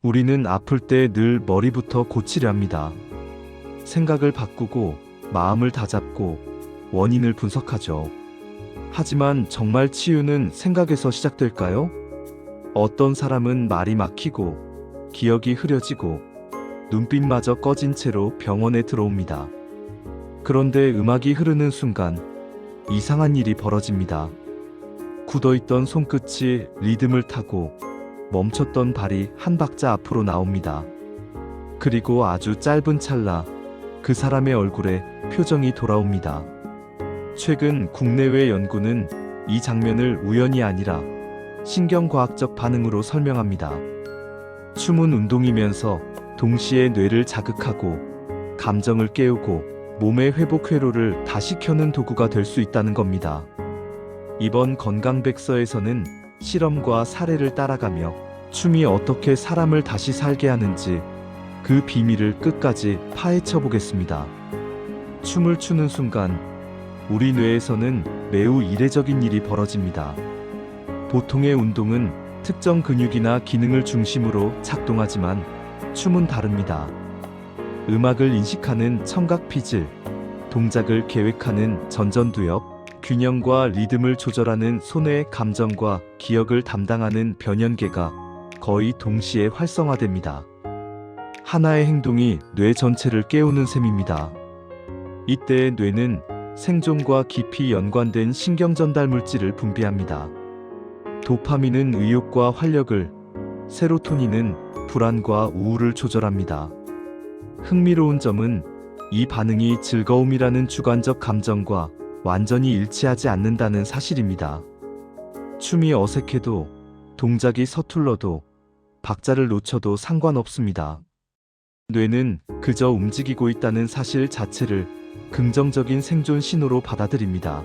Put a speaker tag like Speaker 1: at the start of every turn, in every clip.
Speaker 1: 우리는 아플 때 늘 머리부터 고치려 합니다. 생각을 바꾸고 마음을 다잡고 원인을 분석하죠. 하지만 정말 치유는 생각에서 시작될까요? 어떤 사람은 말이 막히고 기억이 흐려지고 눈빛마저 꺼진 채로 병원에 들어옵니다. 그런데 음악이 흐르는 순간 이상한 일이 벌어집니다. 굳어있던 손끝이 리듬을 타고 멈췄던 발이 한 박자 앞으로 나옵니다. 그리고 아주 짧은 찰나 그 사람의 얼굴에 표정이 돌아옵니다. 최근 국내외 연구는 이 장면을 우연이 아니라 신경과학적 반응으로 설명합니다. 춤은 운동이면서 동시에 뇌를 자극하고 감정을 깨우고 몸의 회복 회로를 다시 켜는 도구가 될 수 있다는 겁니다. 이번 건강백서에서는 실험과 사례를 따라가며 춤이 어떻게 사람을 다시 살게 하는지 그 비밀을 끝까지 파헤쳐 보겠습니다. 춤을 추는 순간 우리 뇌에서는 매우 이례적인 일이 벌어집니다. 보통의 운동은 특정 근육이나 기능을 중심으로 작동하지만 춤은 다릅니다. 음악을 인식하는 청각피질, 동작을 계획하는 전전두엽, 균형과 리듬을 조절하는 손의 감정과 기억을 담당하는 변연계가 거의 동시에 활성화됩니다. 하나의 행동이 뇌 전체를 깨우는 셈입니다. 이때 뇌는 생존과 깊이 연관된 신경전달 물질을 분비합니다. 도파민은 의욕과 활력을, 세로토닌은 불안과 우울을 조절합니다. 흥미로운 점은 이 반응이 즐거움이라는 주관적 감정과 완전히 일치하지 않는다는 사실입니다. 춤이 어색해도, 동작이 서툴러도, 박자를 놓쳐도 상관없습니다. 뇌는 그저 움직이고 있다는 사실 자체를 긍정적인 생존 신호로 받아들입니다.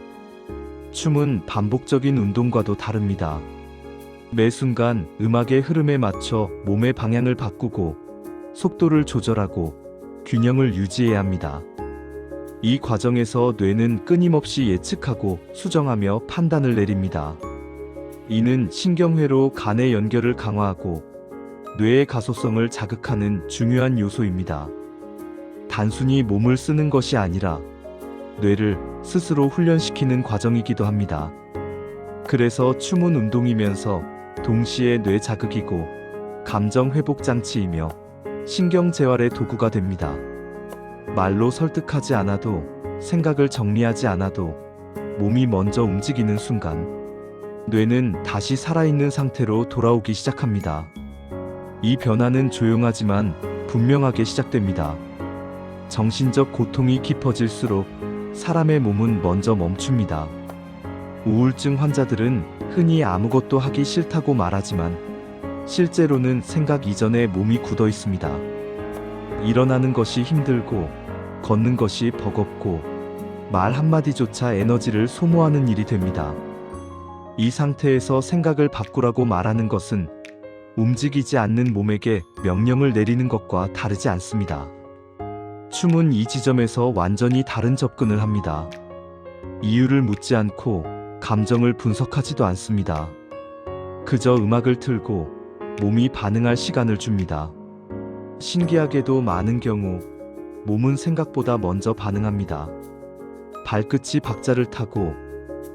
Speaker 1: 춤은 반복적인 운동과도 다릅니다. 매 순간 음악의 흐름에 맞춰 몸의 방향을 바꾸고 속도를 조절하고 균형을 유지해야 합니다. 이 과정에서 뇌는 끊임없이 예측하고 수정하며 판단을 내립니다. 이는 신경회로 간의 연결을 강화하고 뇌의 가소성을 자극하는 중요한 요소입니다. 단순히 몸을 쓰는 것이 아니라 뇌를 스스로 훈련시키는 과정이기도 합니다. 그래서 춤은 운동이면서 동시에 뇌 자극이고 감정 회복 장치이며 신경 재활의 도구가 됩니다. 말로 설득하지 않아도, 생각을 정리하지 않아도 몸이 먼저 움직이는 순간 뇌는 다시 살아있는 상태로 돌아오기 시작합니다. 이 변화는 조용하지만 분명하게 시작됩니다. 정신적 고통이 깊어질수록 사람의 몸은 먼저 멈춥니다. 우울증 환자들은 흔히 아무것도 하기 싫다고 말하지만 실제로는 생각 이전에 몸이 굳어 있습니다. 일어나는 것이 힘들고 걷는 것이 버겁고 말 한마디조차 에너지를 소모하는 일이 됩니다. 이 상태에서 생각을 바꾸라고 말하는 것은 움직이지 않는 몸에게 명령을 내리는 것과 다르지 않습니다. 춤은 이 지점에서 완전히 다른 접근을 합니다. 이유를 묻지 않고 감정을 분석하지도 않습니다. 그저 음악을 틀고 몸이 반응할 시간을 줍니다. 신기하게도 많은 경우 몸은 생각보다 먼저 반응합니다. 발끝이 박자를 타고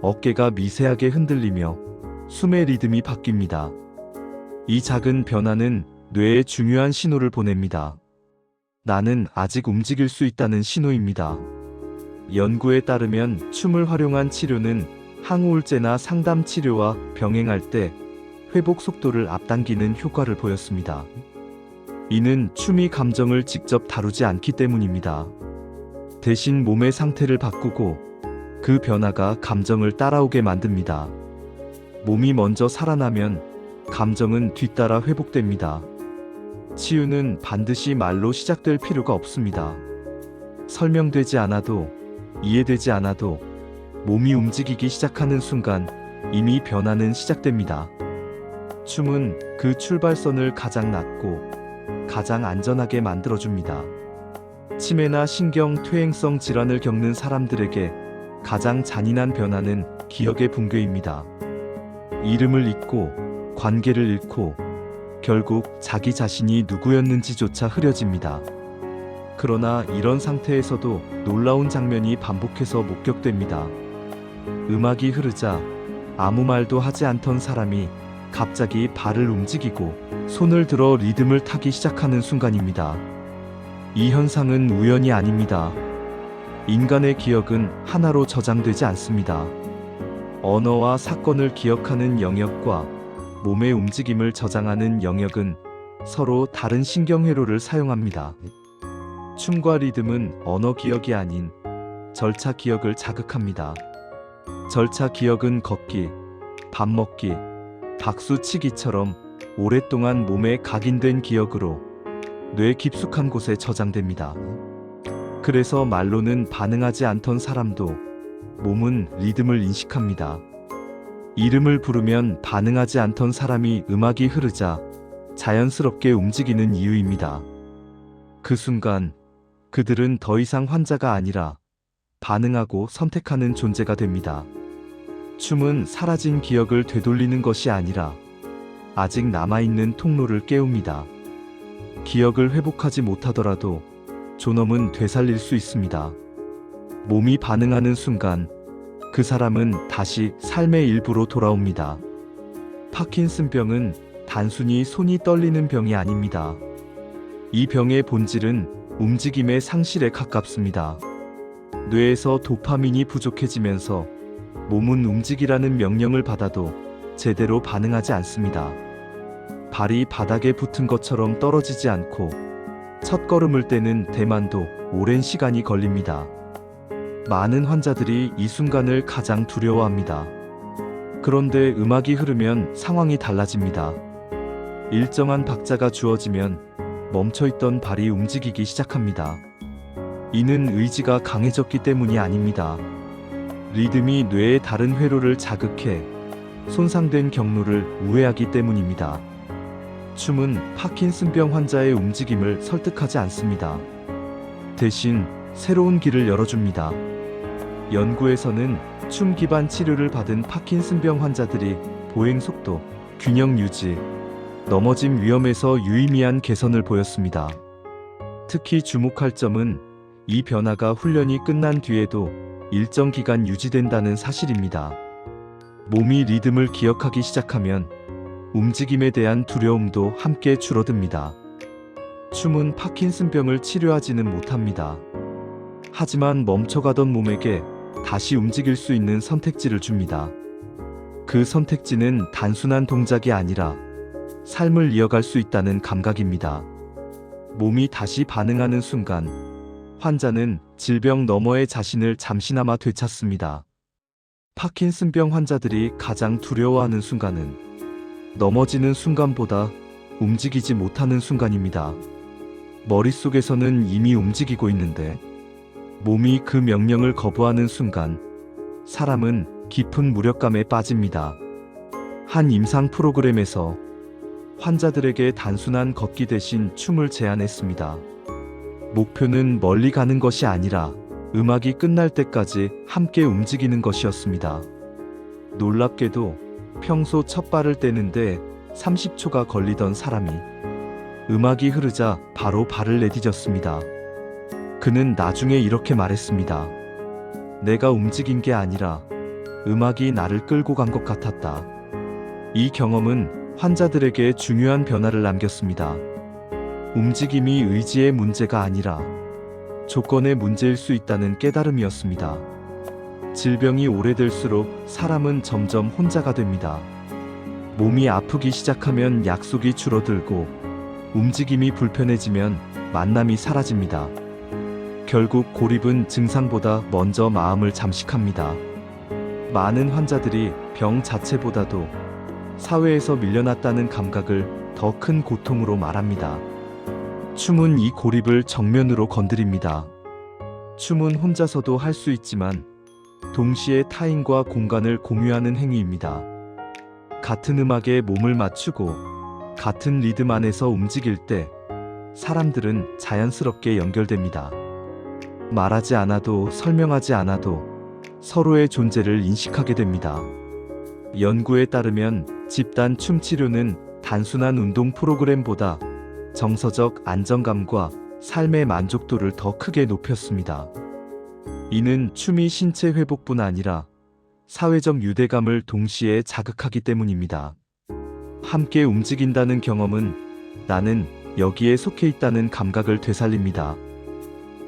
Speaker 1: 어깨가 미세하게 흔들리며 숨의 리듬이 바뀝니다. 이 작은 변화는 뇌에 중요한 신호를 보냅니다. 나는 아직 움직일 수 있다는 신호입니다. 연구에 따르면 춤을 활용한 치료는 항우울제나 상담 치료와 병행할 때 회복 속도를 앞당기는 효과를 보였습니다. 이는 춤이 감정을 직접 다루지 않기 때문입니다. 대신 몸의 상태를 바꾸고 그 변화가 감정을 따라오게 만듭니다. 몸이 먼저 살아나면 감정은 뒤따라 회복됩니다. 치유는 반드시 말로 시작될 필요가 없습니다. 설명되지 않아도, 이해되지 않아도 몸이 움직이기 시작하는 순간 이미 변화는 시작됩니다. 춤은 그 출발선을 가장 낮고 가장 안전하게 만들어줍니다. 치매나 신경 퇴행성 질환을 겪는 사람들에게 가장 잔인한 변화는 기억의 붕괴입니다. 이름을 잊고, 관계를 잃고, 결국 자기 자신이 누구였는지조차 흐려집니다. 그러나 이런 상태에서도 놀라운 장면이 반복해서 목격됩니다. 음악이 흐르자 아무 말도 하지 않던 사람이 갑자기 발을 움직이고 손을 들어 리듬을 타기 시작하는 순간입니다. 이 현상은 우연이 아닙니다. 인간의 기억은 하나로 저장되지 않습니다. 언어와 사건을 기억하는 영역과 몸의 움직임을 저장하는 영역은 서로 다른 신경회로를 사용합니다. 춤과 리듬은 언어 기억이 아닌 절차 기억을 자극합니다. 절차 기억은 걷기, 밥 먹기, 박수 치기처럼 오랫동안 몸에 각인된 기억으로 뇌 깊숙한 곳에 저장됩니다. 그래서 말로는 반응하지 않던 사람도 몸은 리듬을 인식합니다. 이름을 부르면 반응하지 않던 사람이 음악이 흐르자 자연스럽게 움직이는 이유입니다. 그 순간 그들은 더 이상 환자가 아니라 반응하고 선택하는 존재가 됩니다. 춤은 사라진 기억을 되돌리는 것이 아니라 아직 남아있는 통로를 깨웁니다. 기억을 회복하지 못하더라도 존엄은 되살릴 수 있습니다. 몸이 반응하는 순간 그 사람은 다시 삶의 일부로 돌아옵니다. 파킨슨병은 단순히 손이 떨리는 병이 아닙니다. 이 병의 본질은 움직임의 상실에 가깝습니다. 뇌에서 도파민이 부족해지면서 몸은 움직이라는 명령을 받아도 제대로 반응하지 않습니다. 발이 바닥에 붙은 것처럼 떨어지지 않고 첫 걸음을 떼는 대만도 오랜 시간이 걸립니다. 많은 환자들이 이 순간을 가장 두려워합니다. 그런데 음악이 흐르면 상황이 달라집니다. 일정한 박자가 주어지면 멈춰있던 발이 움직이기 시작합니다. 이는 의지가 강해졌기 때문이 아닙니다. 리듬이 뇌의 다른 회로를 자극해 손상된 경로를 우회하기 때문입니다. 춤은 파킨슨병 환자의 움직임을 설득하지 않습니다. 대신 새로운 길을 열어줍니다. 연구에서는 춤 기반 치료를 받은 파킨슨병 환자들이 보행 속도, 균형 유지, 넘어짐 위험에서 유의미한 개선을 보였습니다. 특히 주목할 점은 이 변화가 훈련이 끝난 뒤에도 일정 기간 유지된다는 사실입니다. 몸이 리듬을 기억하기 시작하면 움직임에 대한 두려움도 함께 줄어듭니다. 춤은 파킨슨병을 치료하지는 못합니다. 하지만 멈춰가던 몸에게 다시 움직일 수 있는 선택지를 줍니다. 그 선택지는 단순한 동작이 아니라 삶을 이어갈 수 있다는 감각입니다. 몸이 다시 반응하는 순간 환자는 질병 너머의 자신을 잠시나마 되찾습니다. 파킨슨병 환자들이 가장 두려워하는 순간은 넘어지는 순간보다 움직이지 못하는 순간입니다. 머릿속에서는 이미 움직이고 있는데 몸이 그 명령을 거부하는 순간 사람은 깊은 무력감에 빠집니다. 한 임상 프로그램에서 환자들에게 단순한 걷기 대신 춤을 제안했습니다. 목표는 멀리 가는 것이 아니라 음악이 끝날 때까지 함께 움직이는 것이었습니다. 놀랍게도 평소 첫 발을 떼는데 30초가 걸리던 사람이 음악이 흐르자 바로 발을 내디뎠습니다. 그는 나중에 이렇게 말했습니다. 내가 움직인 게 아니라 음악이 나를 끌고 간 것 같았다. 이 경험은 환자들에게 중요한 변화를 남겼습니다. 움직임이 의지의 문제가 아니라 조건의 문제일 수 있다는 깨달음이었습니다. 질병이 오래될수록 사람은 점점 혼자가 됩니다. 몸이 아프기 시작하면 약속이 줄어들고 움직임이 불편해지면 만남이 사라집니다. 결국 고립은 증상보다 먼저 마음을 잠식합니다. 많은 환자들이 병 자체보다도 사회에서 밀려났다는 감각을 더 큰 고통으로 말합니다. 춤은 이 고립을 정면으로 건드립니다. 춤은 혼자서도 할 수 있지만 동시에 타인과 공간을 공유하는 행위입니다. 같은 음악에 몸을 맞추고 같은 리듬 안에서 움직일 때 사람들은 자연스럽게 연결됩니다. 말하지 않아도 설명하지 않아도 서로의 존재를 인식하게 됩니다. 연구에 따르면 집단 춤 치료는 단순한 운동 프로그램보다 정서적 안정감과 삶의 만족도를 더 크게 높였습니다. 이는 춤이 신체 회복뿐 아니라 사회적 유대감을 동시에 자극하기 때문입니다. 함께 움직인다는 경험은 나는 여기에 속해 있다는 감각을 되살립니다.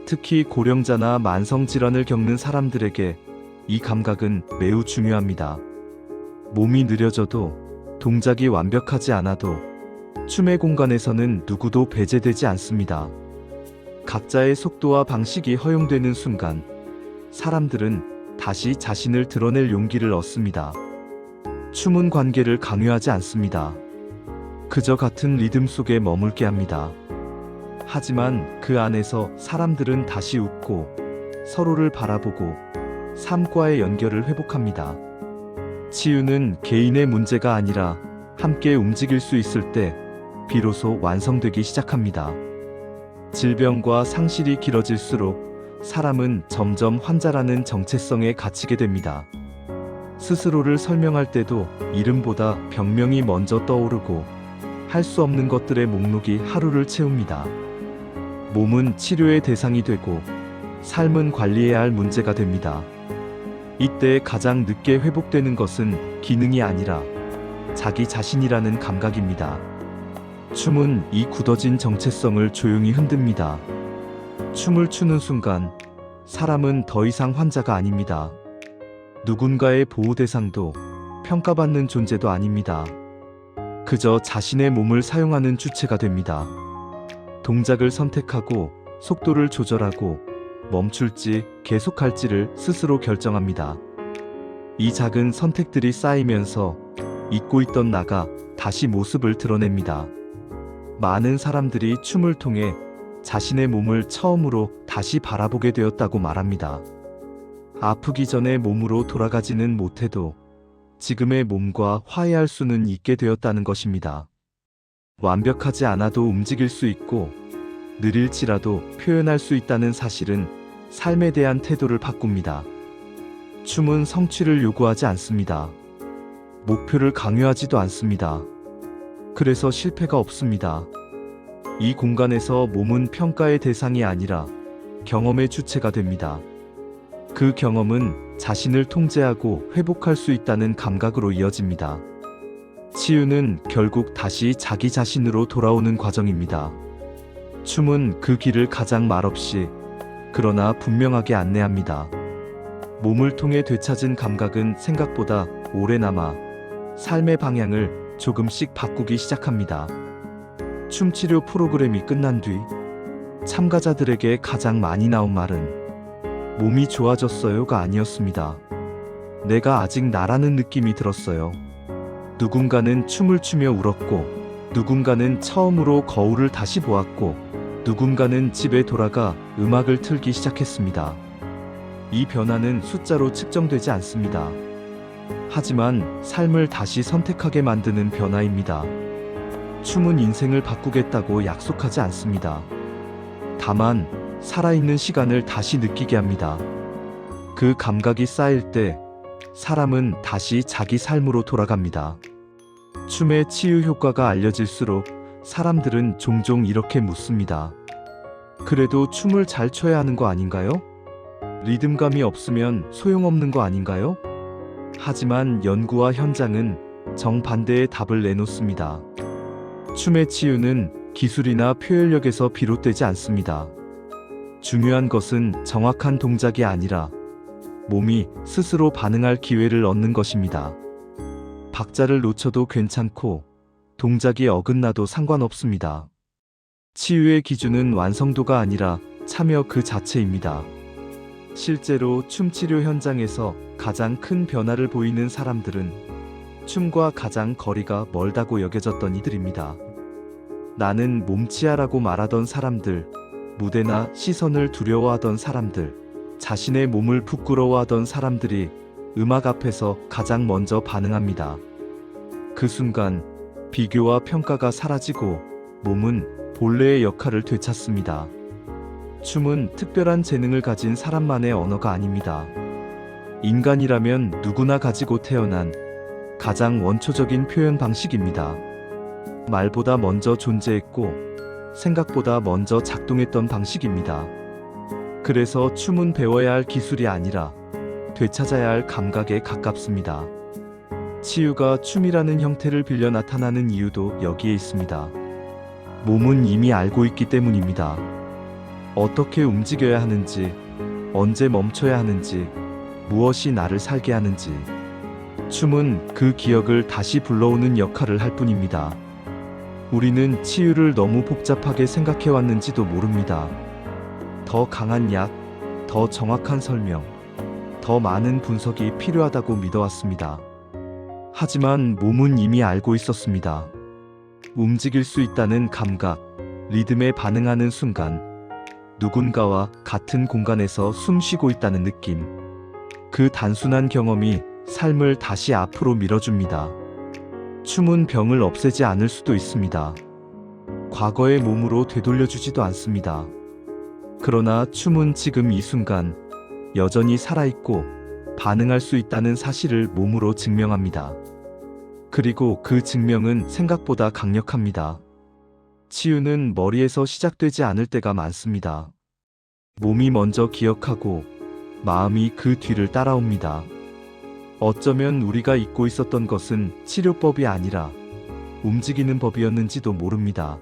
Speaker 1: 특히 고령자나 만성질환을 겪는 사람들에게 이 감각은 매우 중요합니다. 몸이 느려져도 동작이 완벽하지 않아도 춤의 공간에서는 누구도 배제되지 않습니다. 각자의 속도와 방식이 허용되는 순간 사람들은 다시 자신을 드러낼 용기를 얻습니다. 춤은 관계를 강요하지 않습니다. 그저 같은 리듬 속에 머물게 합니다. 하지만 그 안에서 사람들은 다시 웃고 서로를 바라보고 삶과의 연결을 회복합니다. 치유는 개인의 문제가 아니라 함께 움직일 수 있을 때 비로소 완성되기 시작합니다. 질병과 상실이 길어질수록 사람은 점점 환자라는 정체성에 갇히게 됩니다. 스스로를 설명할 때도 이름보다 병명이 먼저 떠오르고 할 수 없는 것들의 목록이 하루를 채웁니다. 몸은 치료의 대상이 되고 삶은 관리해야 할 문제가 됩니다. 이때 가장 늦게 회복되는 것은 기능이 아니라 자기 자신이라는 감각입니다. 춤은 이 굳어진 정체성을 조용히 흔듭니다. 춤을 추는 순간 사람은 더 이상 환자가 아닙니다. 누군가의 보호 대상도 평가받는 존재도 아닙니다. 그저 자신의 몸을 사용하는 주체가 됩니다. 동작을 선택하고 속도를 조절하고 멈출지 계속할지를 스스로 결정합니다. 이 작은 선택들이 쌓이면서 잊고 있던 나가 다시 모습을 드러냅니다. 많은 사람들이 춤을 통해 자신의 몸을 처음으로 다시 바라보게 되었다고 말합니다. 아프기 전에 몸으로 돌아가지는 못해도 지금의 몸과 화해할 수는 있게 되었다는 것입니다. 완벽하지 않아도 움직일 수 있고 느릴지라도 표현할 수 있다는 사실은 삶에 대한 태도를 바꿉니다. 춤은 성취를 요구하지 않습니다. 목표를 강요하지도 않습니다. 그래서 실패가 없습니다. 이 공간에서 몸은 평가의 대상이 아니라 경험의 주체가 됩니다. 그 경험은 자신을 통제하고 회복할 수 있다는 감각으로 이어집니다. 치유는 결국 다시 자기 자신으로 돌아오는 과정입니다. 춤은 그 길을 가장 말없이 그러나 분명하게 안내합니다. 몸을 통해 되찾은 감각은 생각보다 오래 남아 삶의 방향을 조금씩 바꾸기 시작합니다. 춤치료 프로그램이 끝난 뒤 참가자들에게 가장 많이 나온 말은 몸이 좋아졌어요가 아니었습니다. 내가 아직 나라는 느낌이 들었어요. 누군가는 춤을 추며 울었고, 누군가는 처음으로 거울을 다시 보았고, 누군가는 집에 돌아가 음악을 틀기 시작했습니다. 이 변화는 숫자로 측정되지 않습니다. 하지만 삶을 다시 선택하게 만드는 변화입니다. 춤은 인생을 바꾸겠다고 약속하지 않습니다. 다만 살아있는 시간을 다시 느끼게 합니다. 그 감각이 쌓일 때 사람은 다시 자기 삶으로 돌아갑니다. 춤의 치유 효과가 알려질수록 사람들은 종종 이렇게 묻습니다. 그래도 춤을 잘 춰야 하는 거 아닌가요? 리듬감이 없으면 소용없는 거 아닌가요? 하지만 연구와 현장은 정반대의 답을 내놓습니다. 춤의 치유는 기술이나 표현력에서 비롯되지 않습니다. 중요한 것은 정확한 동작이 아니라 몸이 스스로 반응할 기회를 얻는 것입니다. 박자를 놓쳐도 괜찮고 동작이 어긋나도 상관없습니다. 치유의 기준은 완성도가 아니라 참여 그 자체입니다. 실제로 춤치료 현장에서 가장 큰 변화를 보이는 사람들은 춤과 가장 거리가 멀다고 여겨졌던 이들입니다. 나는 몸치아라고 말하던 사람들, 무대나 시선을 두려워하던 사람들, 자신의 몸을 부끄러워하던 사람들이 음악 앞에서 가장 먼저 반응합니다. 그 순간 비교와 평가가 사라지고 몸은 본래의 역할을 되찾습니다. 춤은 특별한 재능을 가진 사람만의 언어가 아닙니다. 인간이라면 누구나 가지고 태어난 가장 원초적인 표현 방식입니다. 말보다 먼저 존재했고 생각보다 먼저 작동했던 방식입니다. 그래서 춤은 배워야 할 기술이 아니라 되찾아야 할 감각에 가깝습니다. 치유가 춤이라는 형태를 빌려 나타나는 이유도 여기에 있습니다. 몸은 이미 알고 있기 때문입니다. 어떻게 움직여야 하는지, 언제 멈춰야 하는지, 무엇이 나를 살게 하는지. 춤은 그 기억을 다시 불러오는 역할을 할 뿐입니다. 우리는 치유를 너무 복잡하게 생각해 왔는지도 모릅니다. 더 강한 약, 더 정확한 설명, 더 많은 분석이 필요하다고 믿어왔습니다. 하지만 몸은 이미 알고 있었습니다. 움직일 수 있다는 감각, 리듬에 반응하는 순간, 누군가와 같은 공간에서 숨 쉬고 있다는 느낌. 그 단순한 경험이 삶을 다시 앞으로 밀어줍니다. 춤은 병을 없애지 않을 수도 있습니다. 과거의 몸으로 되돌려주지도 않습니다. 그러나 춤은 지금 이 순간 여전히 살아있고 반응할 수 있다는 사실을 몸으로 증명합니다. 그리고 그 증명은 생각보다 강력합니다. 치유는 머리에서 시작되지 않을 때가 많습니다. 몸이 먼저 기억하고 마음이 그 뒤를 따라옵니다. 어쩌면 우리가 잊고 있었던 것은 치료법이 아니라 움직이는 법이었는지도 모릅니다.